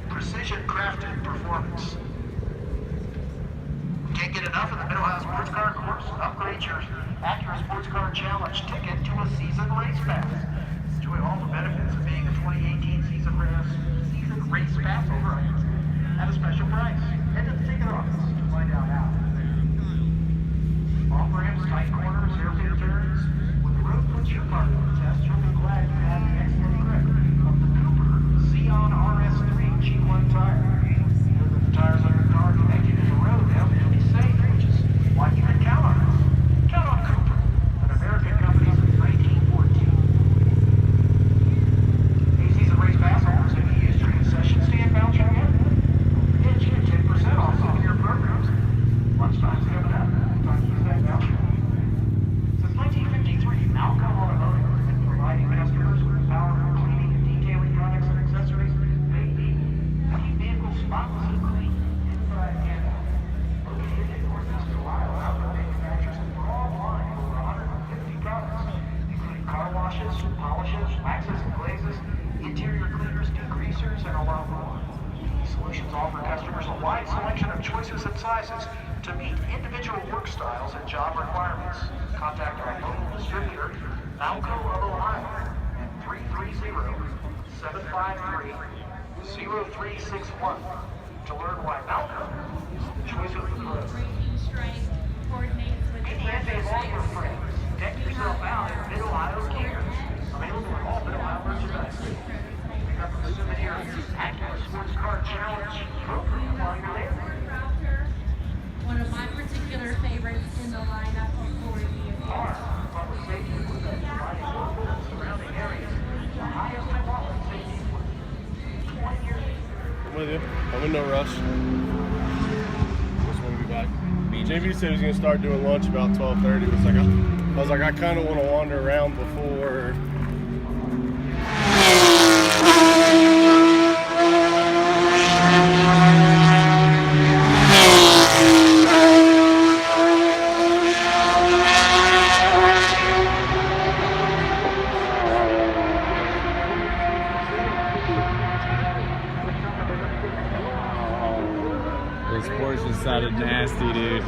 Precision crafted performance. Can't get enough of the Mid-Ohio Sports Car Course? Upgrade your Acura Sports Car Challenge ticket to a season race pass. Enjoy all the benefits of being a 2018 season race pass holder at a special price. Head to the ticket office to find out how. Off ramps, tight corners, hairpin turns. When the road puts your car to the test, you'll be glad you had the excellent grip of the Cooper Xeon RS3 G1 tire. Know that the tires on your car connect you to the road now, you'll be safe, which is why you can count on us. Count on Cooper, an American company since 1914. Hey, season race pass holders, have you used your concession stand voucher yet? Don't forget, you get 10% off souvenir programs. Lunchtime's coming up. Time to use that voucher. Since 1953, Malco Automotive has been providing customers with power cleaning and detailing products and accessories they need to keep vehicles spotless and clean inside and out. Located in Northeast Ohio, Outdoor manufactures a broad line of over 150 products, including car washes, polishes, waxes and glazes, interior cleaners, degreasers, and a lot more. These solutions offer customers a wide selection of choices and sizes to meet individual work styles and job requirements. Contact our local distributor, Malco of Ohio, at 330-753-0361 to learn why Malco is the choice of the pro. ADF is all your friends. Deck yourself out in Mid-Ohio gear. Available in all Mid-Ohio merchandise. Pick up the souvenir Acura Sports Car Challenge program while you're there. One of my particular favorites in the lineup of Ford vehicles. Public safety equipment providing local and surrounding areas the highest public safety equipment. 20 years. I'm with you. I'm in no rush. Just want to be back. JB said he was going to start doing lunch about 12:30. I was like, I kind of want to wander around before. This Porsche sounded nasty, dude.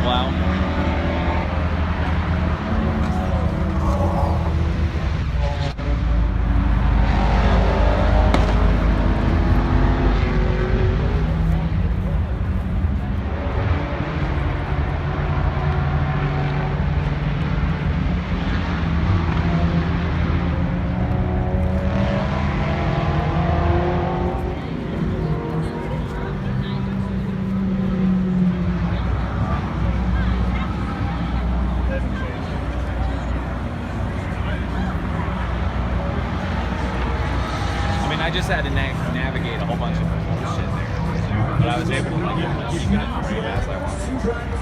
level out. I just had to navigate a whole bunch of bullshit there, but I was able to like keep it in frame as I wanted.